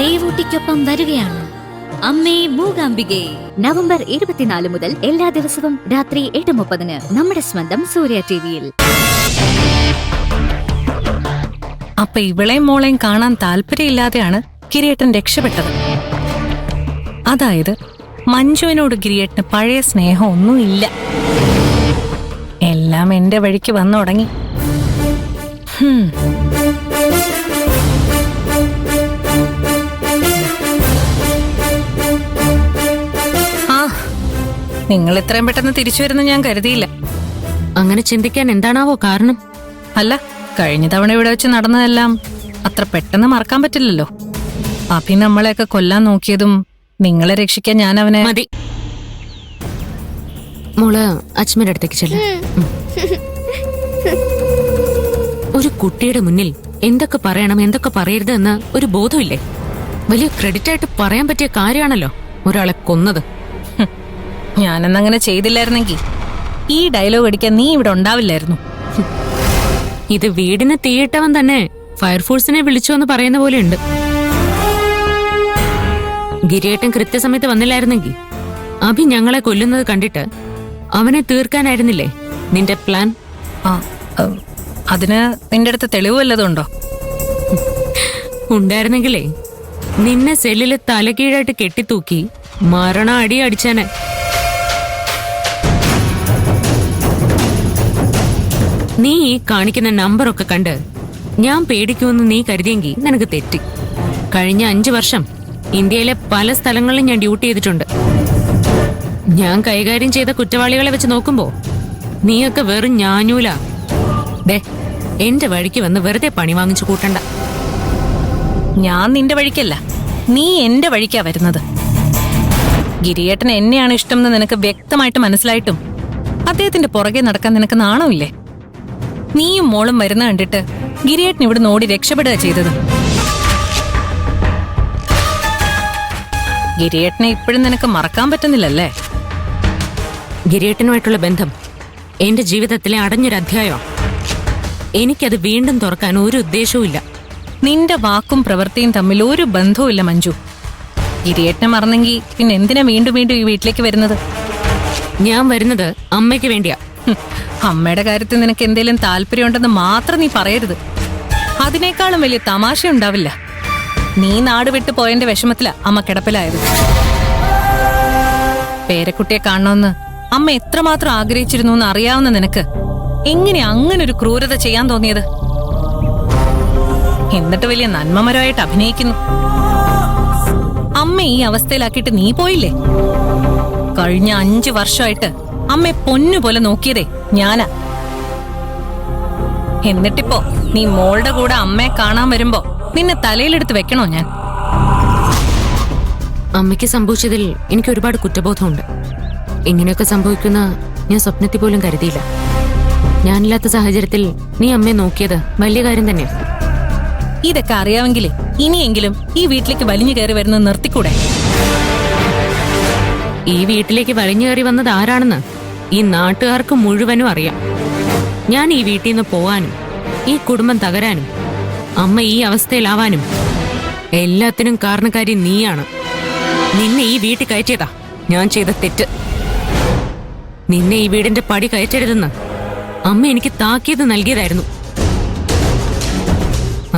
ദേവൂട്ടിക്കൊപ്പം വരികയാണ് അമ്മേ മൂകാംബികെ. നവംബർ 24 മുതൽ എല്ലാ ദിവസവും രാത്രി 8:30 നമ്മുടെ സ്വന്തം സൂര്യ ടിവിയിൽ. അപ്പൊ ഇവളെയും മോളെയും കാണാൻ താല്പര്യമില്ലാതെയാണ് കിരീട്ടൻ രക്ഷപ്പെട്ടത്. അതായത് മഞ്ജുവിനോട് കിരീട്ടിന് പഴയ സ്നേഹമൊന്നുമില്ല. എല്ലാം എന്റെ വഴിക്ക് വന്നു തുടങ്ങി. നിങ്ങൾ ഇത്രയും പെട്ടെന്ന് തിരിച്ചു വരുന്ന ഞാൻ കരുതിയില്ല. അങ്ങനെ ചിന്തിക്കാൻ എന്താണാവോ കാരണം? അല്ല, കഴിഞ്ഞ തവണ ഇവിടെ വെച്ച് നടന്നതെല്ലാം അത്ര പെട്ടെന്ന് മറക്കാൻ പറ്റില്ലല്ലോ. അഭി നമ്മളെയൊക്കെ കൊല്ലാൻ നോക്കിയതും നിങ്ങളെ രക്ഷിക്കാൻ ഞാൻ അവനെ... മതി മോള് അച്ഛമ്മയുടെ അടുത്തേക്ക് ചെല്ല. ഒരു കുട്ടിയുടെ മുന്നിൽ എന്തൊക്കെ പറയണം എന്തൊക്കെ പറയരുത് എന്ന് ഒരു ബോധമില്ലേ? വലിയ ക്രെഡിറ്റ് ആയിട്ട് പറയാൻ പറ്റിയ കാര്യമാണല്ലോ ഒരാളെ കൊന്നത്. ഞാനെന്നങ്ങനെ ചെയ്തില്ലായിരുന്നെങ്കിൽ ഈ ഡയലോഗ് അടിക്കാൻ നീ ഇവിടെ ഉണ്ടാവില്ലായിരുന്നു. ഇത് വീടിന് തീയിട്ടവൻ തന്നെ ഫയർഫോഴ്സിനെ വിളിച്ചു എന്ന് പറയുന്ന പോലെയുണ്ട്. ഗിരിയേട്ടൻ കൃത്യസമയത്ത് വന്നില്ലായിരുന്നെങ്കിൽ അഭി ഞങ്ങളെ കൊല്ലുന്നത് കണ്ടിട്ട് അവനെ തീർക്കാനായിരുന്നില്ലേ നിന്റെ പ്ലാൻ? അതിന് നിന്റെ അടുത്ത് തെളിവ് വല്ലതുണ്ടോ? ഉണ്ടായിരുന്നെങ്കിലേ നിന്നെ സെല്ലില് തലകീഴായിട്ട് കെട്ടിത്തൂക്കി മരണ അടി അടിച്ചാനെ. നീ ഈ കാണിക്കുന്ന നമ്പറൊക്കെ കണ്ട് ഞാൻ പേടിക്കുമെന്ന് നീ കരുതിയെങ്കിൽ നിനക്ക് തെറ്റി. കഴിഞ്ഞ 5 വർഷം ഇന്ത്യയിലെ പല സ്ഥലങ്ങളിലും ഞാൻ ഡ്യൂട്ടി ചെയ്തിട്ടുണ്ട്. ഞാൻ കൈകാര്യം ചെയ്ത കുറ്റവാളികളെ വെച്ച് നോക്കുമ്പോ നീയൊക്കെ വെറും ഞാഞ്ഞൂല. ദേ, എന്റെ വഴിക്ക് വന്ന് വെറുതെ പണി വാങ്ങിച്ചു കൂട്ടണ്ട. ഞാൻ നിന്റെ വഴിക്കല്ല, നീ എന്റെ വഴിക്കാ വരുന്നത്. ഗിരിയേട്ടന് എന്നെയാണ് ഇഷ്ടം എന്ന് നിനക്ക് വ്യക്തമായിട്ട് മനസ്സിലായിട്ടും അദ്ദേഹത്തിന്റെ പുറകെ നടക്കാൻ നിനക്ക് നാണമില്ലേ? നീയും മോളും വരുന്ന കണ്ടിട്ട് ഗിരിയേട്ടൻ ഇവിടെ ഓടി രക്ഷപ്പെടുക ചെയ്തത്. ഗിരിയേട്ടനെ ഇപ്പോഴും നിനക്ക് മറക്കാൻ പറ്റുന്നില്ലല്ലേ? ഗിരിയേട്ടനുമായിട്ടുള്ള ബന്ധം എന്റെ ജീവിതത്തിലെ അടഞ്ഞൊരു അധ്യായമാണ്. എനിക്കത് വീണ്ടും തുറക്കാൻ ഒരു ഉദ്ദേശവും ഇല്ല. നിന്റെ വാക്കും പ്രവൃത്തിയും തമ്മിൽ ഒരു ബന്ധവുമില്ല മഞ്ജു. ഗിരിയേട്ടനെ മറന്നെങ്കിൽ പിന്നെ എന്തിനാ വീണ്ടും വീണ്ടും ഈ വീട്ടിലേക്ക് വരുന്നത്? ഞാൻ വരുന്നത് അമ്മയ്ക്ക് വേണ്ടിയാ. അമ്മയുടെ കാര്യത്തിൽ നിനക്ക് എന്തേലും താല്പര്യമുണ്ടെന്ന് മാത്രം നീ പറയരുത്. അതിനേക്കാളും വലിയ തമാശ ഉണ്ടാവില്ല. നീ നാട് വിട്ടു പോയതിന്റെ വിഷമത്തിലാ അമ്മ കിടപ്പിലായത്. പേരക്കുട്ടിയെ കാണണമെന്ന് അമ്മ എത്രമാത്രം ആഗ്രഹിച്ചിരുന്നു എന്ന് അറിയാവുന്ന നിനക്ക് എങ്ങനെ അങ്ങനൊരു ക്രൂരത ചെയ്യാൻ തോന്നിയത്? എന്നിട്ട് വലിയ നന്മമരമായിട്ട് അഭിനയിക്കുന്നു. അമ്മ ഈ അവസ്ഥയിലാക്കിയിട്ട് നീ പോയില്ലേ? കഴിഞ്ഞ 5 വർഷമായിട്ട് അമ്മയെ പൊന്നുപോലെ നോക്കിയതേ ഞാനാ. എന്നിട്ടിപ്പോ നീ മോളുടെ കൂടെ അമ്മയെ കാണാൻ വരുമ്പോ നിന്നെ തലയിലെടുത്ത് വെക്കണോ ഞാൻ? അമ്മയ്ക്ക് സംഭവിച്ചതിൽ എനിക്ക് ഒരുപാട് കുറ്റബോധമുണ്ട്. ഇങ്ങനെയൊക്കെ സംഭവിക്കുന്ന ഞാൻ സ്വപ്നത്തിൽ പോലും കരുതിയില്ല. ഞാനില്ലാത്ത സാഹചര്യത്തിൽ നീ അമ്മയെ നോക്കിയത് വലിയ കാര്യം തന്നെയാണ്. ഇതൊക്കെ അറിയാമെങ്കിലേ ഇനിയെങ്കിലും ഈ വീട്ടിലേക്ക് വലിഞ്ഞു കയറി വരുന്നത് നിർത്തിക്കൂടെ? ഈ വീട്ടിലേക്ക് വലിഞ്ഞു കയറി വന്നത് ആരാണെന്ന് ഈ നാട്ടുകാർക്ക് മുഴുവനും അറിയാം. ഞാൻ ഈ വീട്ടിൽ നിന്ന് പോവാനും ഈ കുടുംബം തകരാനും അമ്മ ഈ അവസ്ഥയിലാവാനും എല്ലാത്തിനും കാരണക്കാരി നീയാണ്. നിന്നെ ഈ വീട്ടിൽ കയറ്റിയതാ ഞാൻ ചെയ്ത തെറ്റ്. നിന്നെ ഈ വീടിന്റെ പടി കയറ്റരുതെന്ന് അമ്മ എനിക്ക് താക്കീത് നൽകിയതായിരുന്നു.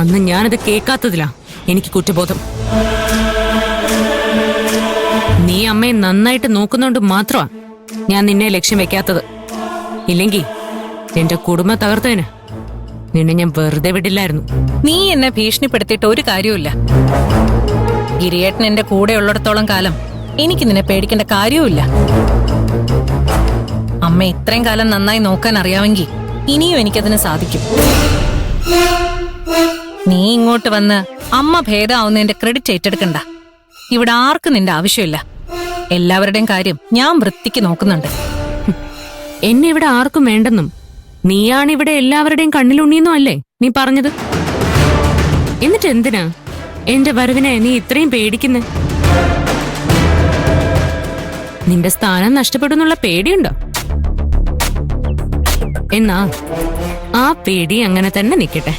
അന്ന് ഞാനത് കേൾക്കാത്തതിലാ എനിക്ക് കുറ്റബോധം. നീ അമ്മയെ നന്നായിട്ട് നോക്കുന്നോണ്ട് മാത്രമാ ഞാൻ നിന്നെ ലക്ഷ്യം വെക്കാത്തത്. ഇല്ലെങ്കിൽ എന്റെ കുടുംബം തകർത്തതിന് നിന്നെ ഞാൻ വെറുതെ വിടില്ലായിരുന്നു. നീ എന്നെ ഭീഷണിപ്പെടുത്തിയിട്ട് ഒരു കാര്യവുമില്ല. ഗിരിയേട്ടൻ എന്റെ കൂടെ ഉള്ളിടത്തോളം കാലം എനിക്ക് നിന്നെ പേടിക്കേണ്ട കാര്യവുമില്ല. അമ്മ ഇത്രയും കാലം നന്നായി നോക്കാൻ അറിയാമെങ്കിൽ ഇനിയും എനിക്കതിന് സാധിക്കും. നീ ഇങ്ങോട്ട് വന്ന് അമ്മ ഭേദമാവുന്നതിന്റെ ക്രെഡിറ്റ് ഏറ്റെടുക്കണ്ട. ഇവിടെ ആർക്കും നിന്റെ ആവശ്യമില്ല. എല്ലാവരുടെയും കാര്യം ഞാൻ വൃത്തിക്ക് നോക്കുന്നുണ്ട്. എന്നെ ഇവിടെ ആർക്കും വേണ്ടെന്നും നീയാണിവിടെ എല്ലാവരുടെയും കണ്ണിലുണ്ണിയെന്നും അല്ലേ നീ പറഞ്ഞത്? എന്നിട്ട് എന്തിനാ എന്റെ വരവിനെ നീ ഇത്രയും പേടിക്കുന്നെ? നിന്റെ സ്ഥാനം നഷ്ടപ്പെടുന്നുള്ള പേടിയുണ്ടോ? എന്നാ ആ പേടി അങ്ങനെ തന്നെ നിൽക്കട്ടെ.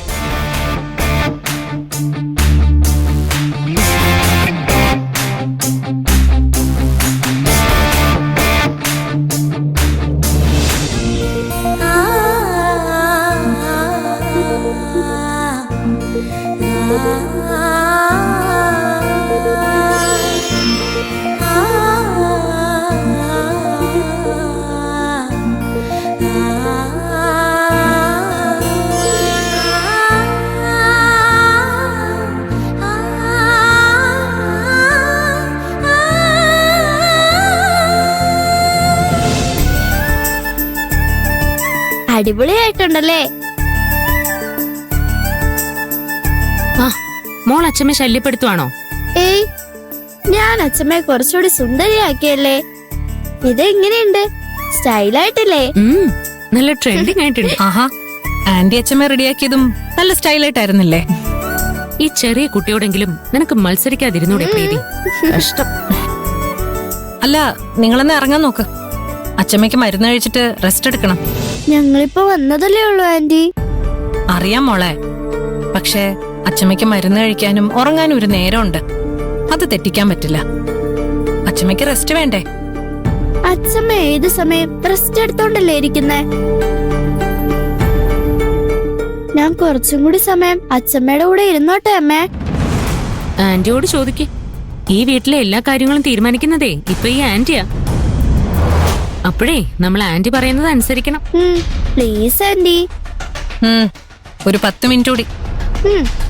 അടിപൊളിയായിട്ടുണ്ടല്ലേ? ആ മോൾ അച്ഛമ്മ ശല്യപ്പെടുത്തുവാണോ? ഏയ്, ഞാൻ അച്ഛമ്മയെ കുറച്ചുകൂടി സുന്ദരിയാക്കിയല്ലേ. ഇതെങ്ങനെയുണ്ട്? സ്റ്റൈലായിട്ടില്ലേ? നല്ല ട്രെൻഡിങ് ആയിട്ടുണ്ട്. ആഹാ, ആന്റി അച്ഛമ്മ റെഡിയാക്കിയതും നല്ല സ്റ്റൈലായിട്ടായിരുന്നില്ലേ? ഈ ചെറിയ കുട്ടിയോടെങ്കിലും നിനക്ക് മത്സരിക്കാതിരുന്നൂടെ പ്രീതി? കഷ്ടം. അല്ല, നിങ്ങളെന്ന് ഇറങ്ങാൻ നോക്ക്. അച്ഛമ്മയ്ക്ക് മരുന്ന് കഴിച്ചിട്ട് റെസ്റ്റ് എടുക്കണം. ഞങ്ങളിപ്പോ വന്നതല്ലേ ഉള്ളൂ ആന്റി. അറിയാം മോളെ, പക്ഷേ അച്ഛമ്മയ്ക്ക് മരുന്ന് കഴിക്കാനും ഉറങ്ങാനും ഒരു നേരമുണ്ട്. അത് തെറ്റിക്കാൻ പറ്റില്ല. അച്ഛമ്മയ്ക്ക് റെസ്റ്റ് വേണ്ടേ? അച്ഛമ്മ ഏത് സമയം റെസ്റ്റ് എടുത്തോണ്ടല്ലേ ഇരിക്കുന്നേ? ഞാൻ കുറച്ചും കൂടി സമയം അച്ഛമ്മയുടെ കൂടെ ഇരുന്നോട്ടെ അമ്മേ. ആന്റിയോട് ചോദിക്ക്. ഈ വീട്ടിലെ എല്ലാ കാര്യങ്ങളും തീരുമാനിക്കുന്നതേ ഇപ്പൊ ഈ ആന്റിയാ. അപ്പോഴേ നമ്മൾ ആന്റി പറയുന്നത് അനുസരിക്കണം. Please aunty. ഒരു 10 മിനിറ്റ് കൂടി.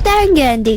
Thank you aunty.